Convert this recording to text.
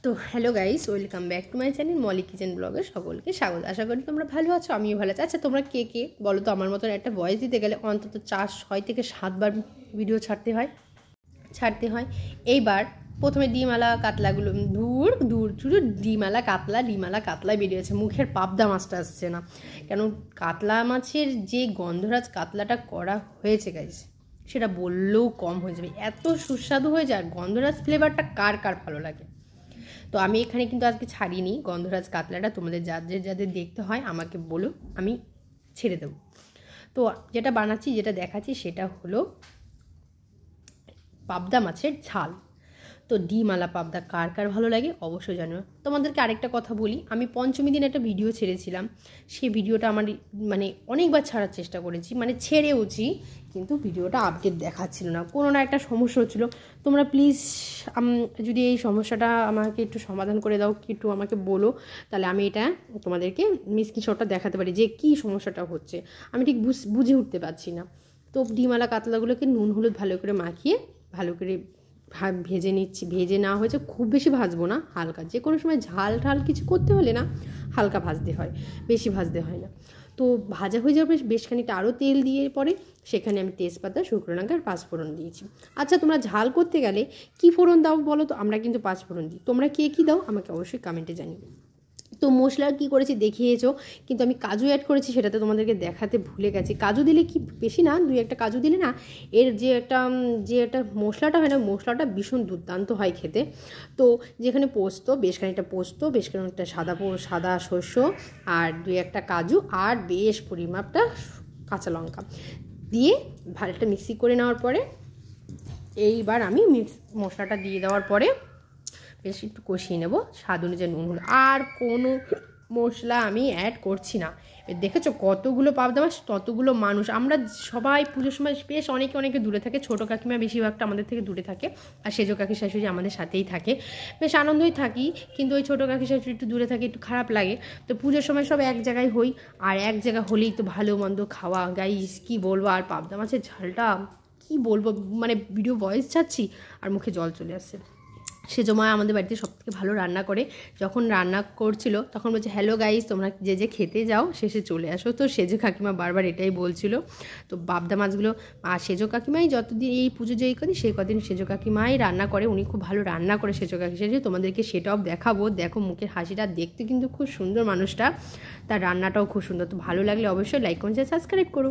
তো hello guys, welcome back to my channel Molly kitchen ব্লগে সকলকে স্বাগত। আশা করি তোমরা ভালো আছো, আমিও ভালো আছি। আচ্ছা, তোমরা কে কে বলো তো, আমার মতন একটা ভয়েস দিতে গেলে অন্তত 6 থেকে 7 বার ভিডিও ছাড়তে হয়। এইবার প্রথমে ডিমালা কাতলাগুলো দূর দূর শুধু ডিমালা কাতলা বেরিয়েছে, মুখের পাবদা মাছটা আসছে না। কেন, কাতলা মাছের যে গন্ধরাজ কাতলাটা করা হয়েছে গাইস, সেটা বললেও কম হয়ে যাবে, এত সুস্বাদু হয়ে যায়। গন্ধরাজ ফ্লেভারটা কার কার ভালো লাগে। তো আমি এখানে কিন্তু আজকে ছাড়িনি গন্ধরাজ কাতলাটা, তোমাদের যাদের দেখতে হয় আমাকে বলো, আমি ছেড়ে দেবো। তো যেটা বানাচ্ছি, যেটা দেখাচ্ছি, সেটা হলো পাবদা মাছের ঝাল। তো ডিমালা পাবদা কার কার ভালো লাগে অবশ্যই জানো। তোমাদেরকে আরেকটা কথা বলি, আমি পঞ্চমী দিন একটা ভিডিও ছেড়েছিলাম। সেই ভিডিওটা আমার অনেকবার ছাড়ার চেষ্টা করেছি, ছেড়েওছি, কিন্তু ভিডিওটা আপডেট দেখাচ্ছিল না, কোনো না একটা সমস্যা হচ্ছিলো। তোমরা প্লিজ যদি এই সমস্যাটা আমাকে একটু সমাধান করে দাও, একটু আমাকে বলো, তাহলে আমি এটা তোমাদেরকে স্ক্রিনশটটা দেখাতে পারি যে কী সমস্যাটা হচ্ছে। আমি ঠিক বুঝে উঠতে পারছি না। তো ডিমালা কাতলাগুলোকে নুন হলুদ ভালো করে মাখিয়ে ভালো করে ভেজে নিচ্ছি। ভেজে না হয়েছে, খুব বেশি ভাজবো না, হালকা। যে কোনো সময় ঝাল ঢাল কিছু করতে হলে না হালকা ভাজতে হয়, বেশি ভাজতে হয় না। তো ভাজা হয়ে যাওয়ার পরে বেশ খানিকটা আরও তেল দিয়ে পরে সেখানে আমি তেজপাতা, শুকনো লঙ্কা আর পাঁচফোড়ন দিয়েছি। আচ্ছা, তোমরা ঝাল করতে গেলে কী ফোড়ন দাও বলো তো? আমরা কিন্তু পাঁচফোড়ন দিই, তোমরা কে কী দাও আমাকে অবশ্যই কমেন্টে জানিও। তো মশলা কী করেছি দেখিয়েছো, কিন্তু আমি কাজু অ্যাড করেছি, সেটাতে তোমাদেরকে দেখাতে ভুলে গেছি। কাজু দিলে কি বেশি না, 2-1টা কাজু দিলে না এর যে একটা মশলাটা হয় না, মশলাটা ভীষণ দুর্দান্ত হয় খেতে। তো যেখানে পোস্ত, বেশ খানিকটা পোস্ত, বেশ খানিকটা সাদা শস্য, আর 2-1টা কাজু, আর বেশ পরিমাপটা কাঁচা লঙ্কা দিয়ে ভালোটা মিক্সি করে নেওয়ার পরে, এইবার আমি মশলাটা দিয়ে দেওয়ার পরে বেশ একটু কষিয়ে নেব, স্বাদ অনুযায়ী নুন হলো। আর কোনো মশলা আমি অ্যাড করছি না। দেখেছো কতগুলো পাবদা মাছ, ততগুলো মানুষ। আমরা সবাই পুজোর সময় বেশ অনেকে দূরে থাকে, ছোটো কাকিমা বেশিরভাগটা আমাদের থেকে দূরে থাকে, আর সেজো কাকি শাশুড়ি আমাদের সাথেই থাকে। বেশ আনন্দই থাকি, কিন্তু ওই ছোটো কাকি শাশুড়ি একটু দূরে থাকে, একটু খারাপ লাগে। তো পুজোর সময় সব এক জায়গায় হই, আর এক জায়গা হলেই তো ভালো মন্দ খাওয়া। গাইস কী বলবো, আর পাবদা মাছের ঝালটা কী বলবো, ভিডিও ভয়েস ছাড়ছি আর মুখে জল চলে আসছে। সেজো মা আমাদের বাড়িতে সবথেকে ভালো রান্না করে। যখন রান্না করছিল তখন বলছে, হ্যালো গাইস, তোমরা যে খেতে যাও শেষে চলে আসো। তো সেজো কাকিমা বারবার এটাই বলছিল। তো পাবদা মাছগুলো আর সেজো কাকিমাই যতদিন এই পুজো যেই করি সেই কদিন সেজো কাকিমাই রান্না করে। উনি খুব ভালো রান্না করে সেজো কাকি শাশুড়ি, তোমাদেরকে সেটাও দেখাবো। দেখো মুখের হাসিটা, দেখতে কিন্তু খুব সুন্দর মানুষটা, তার রান্নাটাও খুব সুন্দর। তো ভালো লাগলে অবশ্যই লাইক কমেন্ট সাবস্ক্রাইব করো।